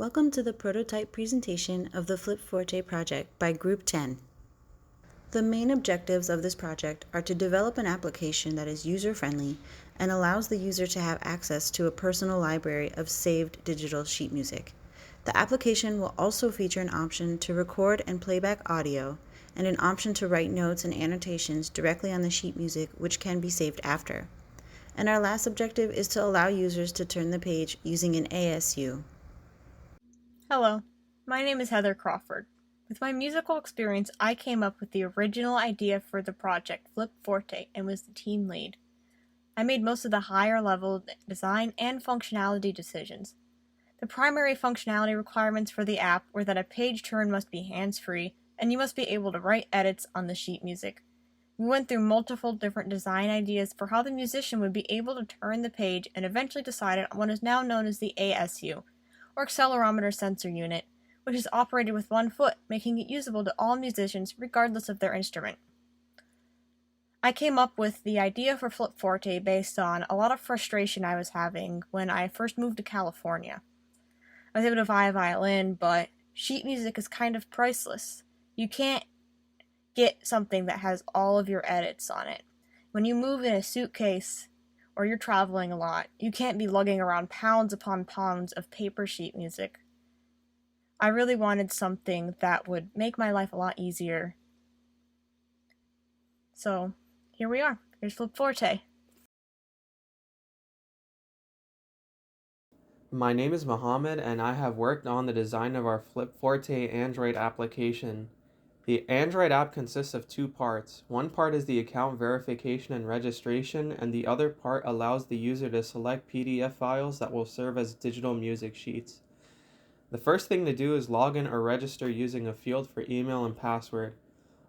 Welcome to the prototype presentation of the FlipForte project by Group 10. The main objectives of this project are to develop an application that is user-friendly and allows the user to have access to a personal library of saved digital sheet music. The application will also feature an option to record and playback audio and an option to write notes and annotations directly on the sheet music, which can be saved after. And our last objective is to allow users to turn the page using an ASU. Hello, my name is Heather Crawford. With my musical experience, I came up with the original idea for the project, FlipForte, and was the team lead. I made most of the higher level design and functionality decisions. The primary functionality requirements for the app were that a page turn must be hands-free, and you must be able to write edits on the sheet music. We went through multiple different design ideas for how the musician would be able to turn the page and eventually decided on what is now known as the ASU, or accelerometer sensor unit, which is operated with one foot, making it usable to all musicians regardless of their instrument. I came up with the idea for FlipForte based on a lot of frustration I was having when I first moved to California. I was able to buy a violin, but sheet music is kind of priceless. You can't get something that has all of your edits on it. When you move in a suitcase, or you're traveling a lot, you can't be lugging around pounds upon pounds of paper sheet music. I really wanted something that would make my life a lot easier. So, here we are. Here's FlipForte. My name is Mohammed and I have worked on the design of our FlipForte Android application. The Android app consists of two parts. One part is the account verification and registration, and the other part allows the user to select PDF files that will serve as digital music sheets. The first thing to do is log in or register using a field for email and password.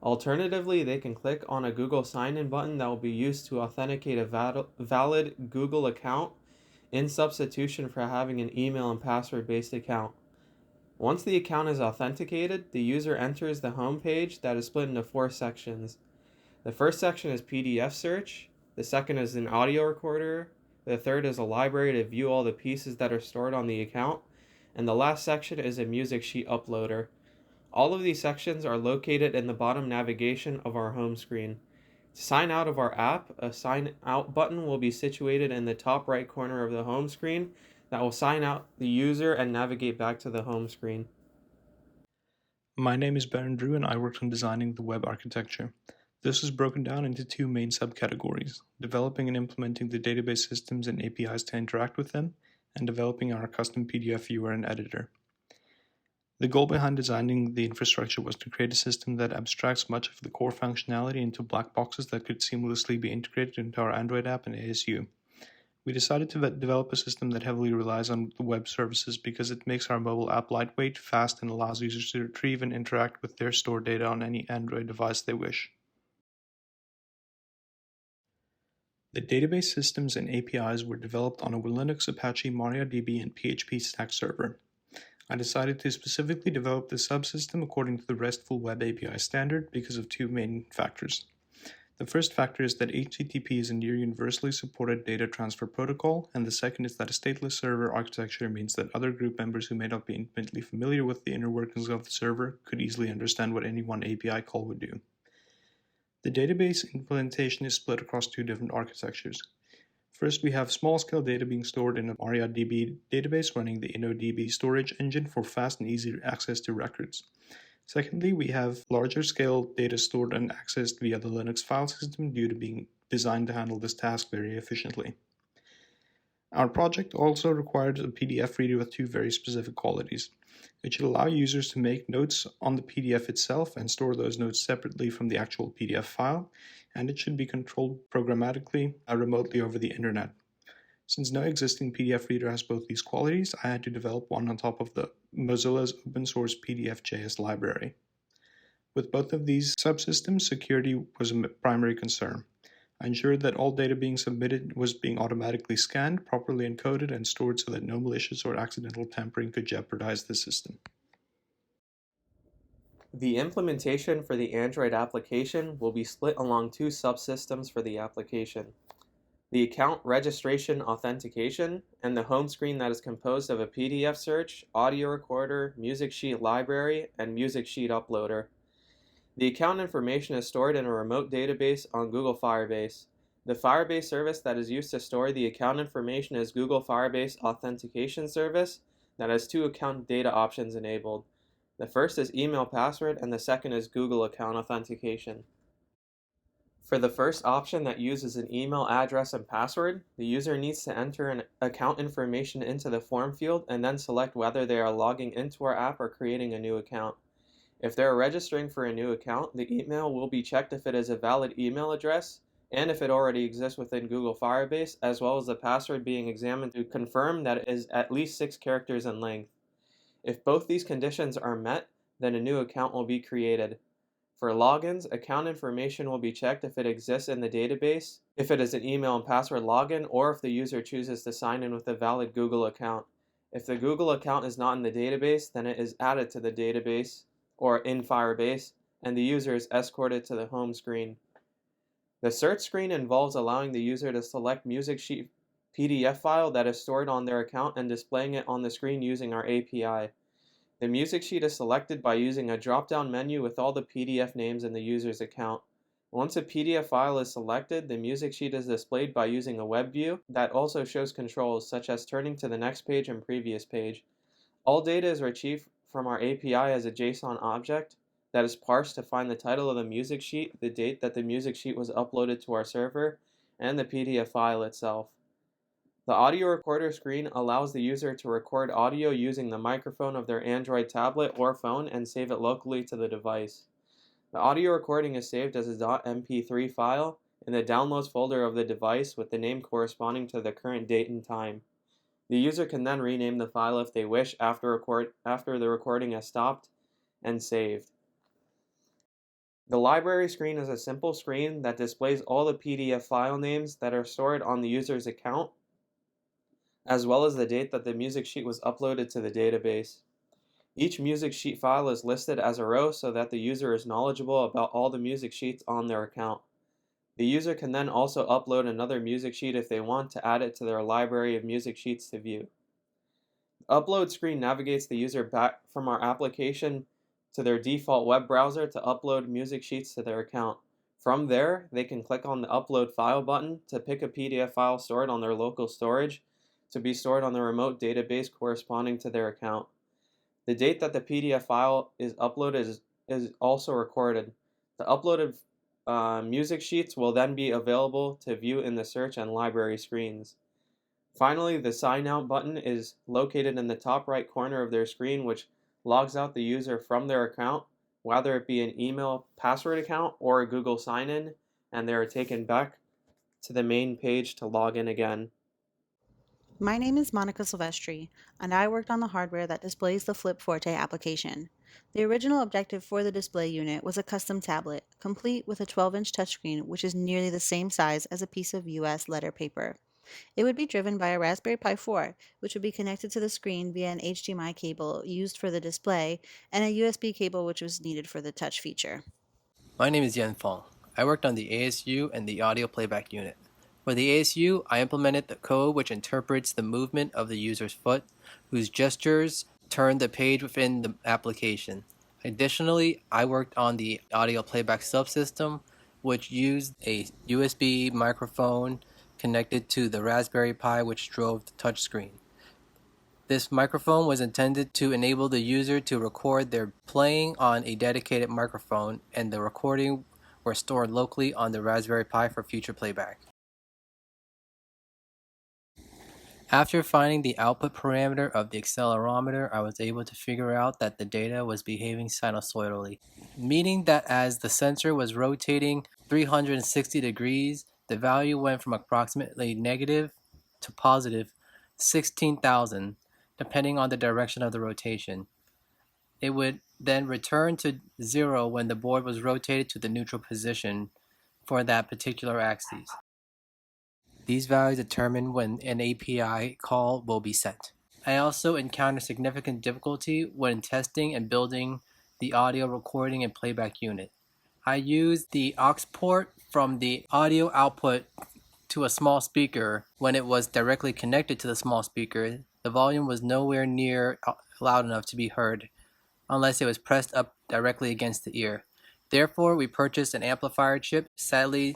Alternatively, they can click on a Google sign-in button that will be used to authenticate a valid Google account in substitution for having an email and password-based account. Once the account is authenticated, the user enters the home page that is split into 4 sections. The first section is PDF search, the second is an audio recorder, the third is a library to view all the pieces that are stored on the account, and the last section is a music sheet uploader. All of these sections are located in the bottom navigation of our home screen. To sign out of our app, a sign out button will be situated in the top right corner of the home screen that will sign out the user and navigate back to the home screen. My name is Baron Drew and I worked on designing the web architecture. This is broken down into 2 main subcategories: developing and implementing the database systems and APIs to interact with them, and developing our custom PDF viewer and editor. The goal behind designing the infrastructure was to create a system that abstracts much of the core functionality into black boxes that could seamlessly be integrated into our Android app and ASU. We decided to develop a system that heavily relies on the web services because it makes our mobile app lightweight, fast, and allows users to retrieve and interact with their stored data on any Android device they wish. The database systems and APIs were developed on a Linux, Apache, MariaDB, and PHP stack server. I decided to specifically develop the subsystem according to the RESTful Web API standard because of 2 main factors. The first factor is that HTTP is a near universally supported data transfer protocol, and the second is that a stateless server architecture means that other group members who may not be intimately familiar with the inner workings of the server could easily understand what any one API call would do. The database implementation is split across 2 different architectures. First, we have small-scale data being stored in a MariaDB database running the InnoDB storage engine for fast and easy access to records. Secondly, we have larger scale data stored and accessed via the Linux file system due to being designed to handle this task very efficiently. Our project also required a PDF reader with 2 very specific qualities. It should allow users to make notes on the PDF itself and store those notes separately from the actual PDF file, and it should be controlled programmatically remotely over the internet. Since no existing PDF reader has both these qualities, I had to develop one on top of the Mozilla's open source PDF.js library. With both of these subsystems, security was a primary concern. I ensured that all data being submitted was being automatically scanned, properly encoded, and stored so that no malicious or accidental tampering could jeopardize the system. The implementation for the Android application will be split along 2 subsystems for the application. the account registration authentication, and the home screen that is composed of a PDF search, audio recorder, music sheet library, and music sheet uploader. The account information is stored in a remote database on Google Firebase. The Firebase service that is used to store the account information is Google Firebase Authentication Service that has two account data options enabled. The first is email password and the second is Google account authentication. For the first option that uses an email address and password, the user needs to enter an account information into the form field and then select whether they are logging into our app or creating a new account. If they're registering for a new account, the email will be checked if it is a valid email address and if it already exists within Google Firebase, as well as the password being examined to confirm that it is at least 6 characters in length. If both these conditions are met, then a new account will be created. For logins, account information will be checked if it exists in the database, if it is an email and password login, or if the user chooses to sign in with a valid Google account. If the Google account is not in the database, then it is added to the database or in Firebase, and the user is escorted to the home screen. The search screen involves allowing the user to select music sheet PDF file that is stored on their account and displaying it on the screen using our API. The music sheet is selected by using a drop-down menu with all the PDF names in the user's account. Once a PDF file is selected, the music sheet is displayed by using a web view that also shows controls such as turning to the next page and previous page. All data is retrieved from our API as a JSON object that is parsed to find the title of the music sheet, the date that the music sheet was uploaded to our server, and the PDF file itself. The audio recorder screen allows the user to record audio using the microphone of their Android tablet or phone and save it locally to the device. The audio recording is saved as a .mp3 file in the Downloads folder of the device with the name corresponding to the current date and time. The user can then rename the file if they wish after the recording has stopped and saved. The library screen is a simple screen that displays all the PDF file names that are stored on the user's account, as well as the date that the music sheet was uploaded to the database. Each music sheet file is listed as a row so that the user is knowledgeable about all the music sheets on their account. The user can then also upload another music sheet if they want to add it to their library of music sheets to view. The upload screen navigates the user back from our application to their default web browser to upload music sheets to their account. From there, they can click on the Upload File button to pick a PDF file stored on their local storage to be stored on the remote database corresponding to their account. The date that the PDF file is uploaded is also recorded. The uploaded music sheets will then be available to view in the search and library screens. Finally, the Sign Out button is located in the top right corner of their screen, which logs out the user from their account, whether it be an email password account or a Google sign-in, and they are taken back to the main page to log in again. My name is Monica Silvestri, and I worked on the hardware that displays the FlipForte application. The original objective for the display unit was a custom tablet, complete with a 12-inch touchscreen, which is nearly the same size as a piece of US letter paper. It would be driven by a Raspberry Pi 4, which would be connected to the screen via an HDMI cable used for the display and a USB cable which was needed for the touch feature. My name is Yan Fong. I worked on the ASU and the audio playback unit. For the ASU, I implemented the code which interprets the movement of the user's foot, whose gestures turn the page within the application. Additionally, I worked on the audio playback subsystem, which used a USB microphone connected to the Raspberry Pi, which drove the touchscreen. This microphone was intended to enable the user to record their playing on a dedicated microphone, and the recording were stored locally on the Raspberry Pi for future playback. After finding the output parameter of the accelerometer, I was able to figure out that the data was behaving sinusoidally, meaning that as the sensor was rotating 360 degrees, the value went from approximately negative to positive 16,000, depending on the direction of the rotation. It would then return to 0 when the board was rotated to the neutral position for that particular axis. These values determine when an API call will be sent. I also encountered significant difficulty when testing and building the audio recording and playback unit. I used the aux port from the audio output to a small speaker, when it was directly connected to the small speaker, the volume was nowhere near loud enough to be heard, unless it was pressed up directly against the ear. Therefore, we purchased an amplifier chip. Sadly,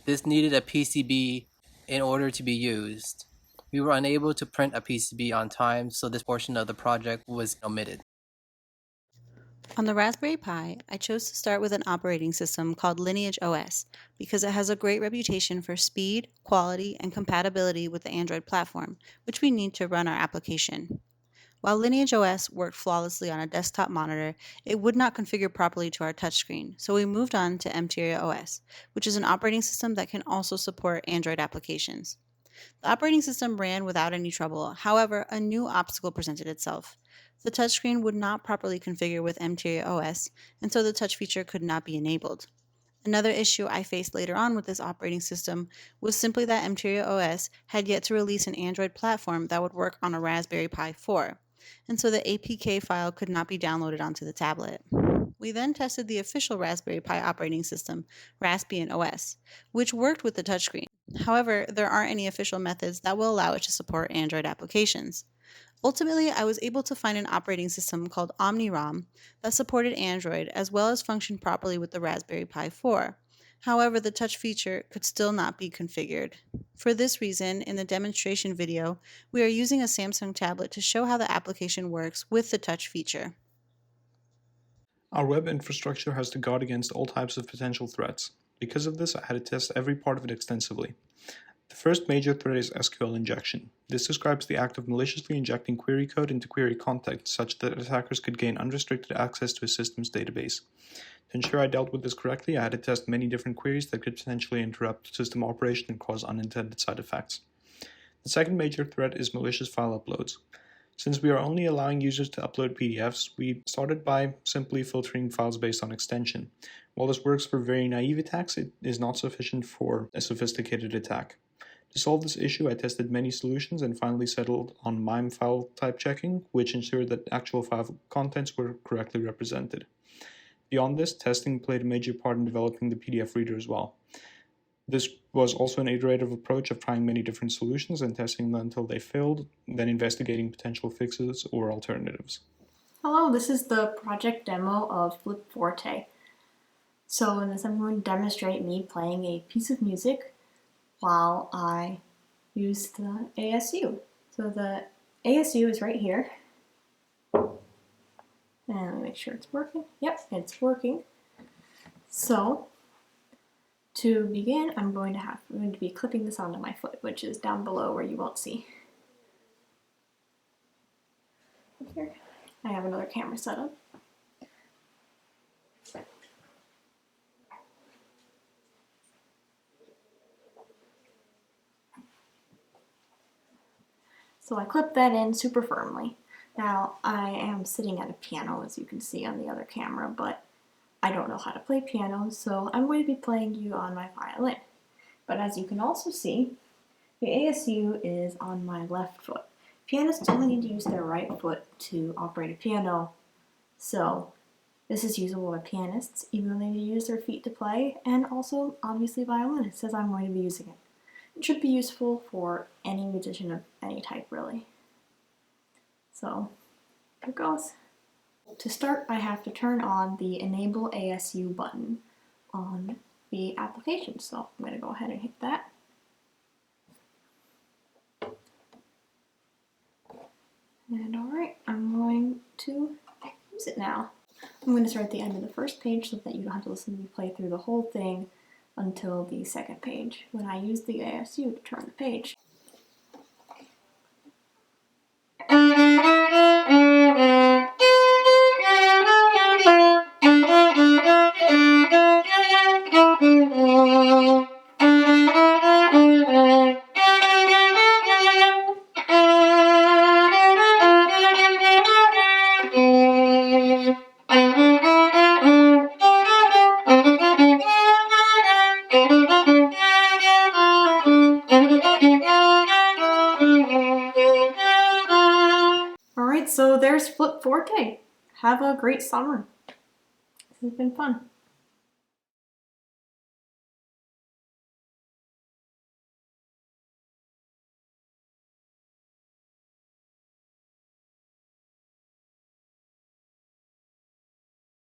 this needed a PCB in order to be used. We were unable to print a PCB on time, so this portion of the project was omitted. On the Raspberry Pi, I chose to start with an operating system called Lineage OS because it has a great reputation for speed, quality, and compatibility with the Android platform, which we need to run our application. While Lineage OS worked flawlessly on a desktop monitor, it would not configure properly to our touchscreen, so we moved on to Mteria OS, which is an operating system that can also support Android applications. The operating system ran without any trouble. However, a new obstacle presented itself. The touchscreen would not properly configure with Mteria OS, and so the touch feature could not be enabled. Another issue I faced later on with this operating system was simply that Mteria OS had yet to release an Android platform that would work on a Raspberry Pi 4, and so the APK file could not be downloaded onto the tablet. We then tested the official Raspberry Pi operating system, Raspbian OS, which worked with the touchscreen. However, there aren't any official methods that will allow it to support Android applications. Ultimately, I was able to find an operating system called OmniROM that supported Android as well as functioned properly with the Raspberry Pi 4. However, the touch feature could still not be configured. For this reason, in the demonstration video, we are using a Samsung tablet to show how the application works with the touch feature. Our web infrastructure has to guard against all types of potential threats. Because of this, I had to test every part of it extensively. The first major threat is SQL injection. This describes the act of maliciously injecting query code into query context such that attackers could gain unrestricted access to a system's database. To ensure I dealt with this correctly, I had to test many different queries that could potentially interrupt system operation and cause unintended side effects. The second major threat is malicious file uploads. Since we are only allowing users to upload PDFs, we started by simply filtering files based on extension. While this works for very naive attacks, it is not sufficient for a sophisticated attack. To solve this issue, I tested many solutions and finally settled on MIME file type checking, which ensured that actual file contents were correctly represented. Beyond this, testing played a major part in developing the PDF reader as well. This was also an iterative approach of trying many different solutions and testing them until they failed, then investigating potential fixes or alternatives. Hello, this is the project demo of FlipForte. So in this I'm going to demonstrate me playing a piece of music while I use the ASU. So the ASU is right here. And let me make sure it's working. Yep, it's working. So to begin, I'm going to be clipping this onto my foot, which is down below where you won't see. Here, I have another camera set up. So I clipped that in super firmly. Now I am sitting at a piano, as you can see on the other camera, but I don't know how to play piano, so I'm going to be playing you on my violin. But as you can also see, the ASU is on my left foot. Pianists only need to use their right foot to operate a piano, so this is usable by pianists, even though they need to use their feet to play, and also, obviously, violinists, as I'm going to be using it. It should be useful for any musician of any type, really. So, here it goes. To start, I have to turn on the Enable ASU button on the application, so I'm going to go ahead and hit that. And alright, I'm going to use it now. I'm going to start at the end of the first page so that you don't have to listen to me play through the whole thing until the second page, when I use the ASU to turn the page. Alright, so there's FlipForte. Have a great summer. This has been fun.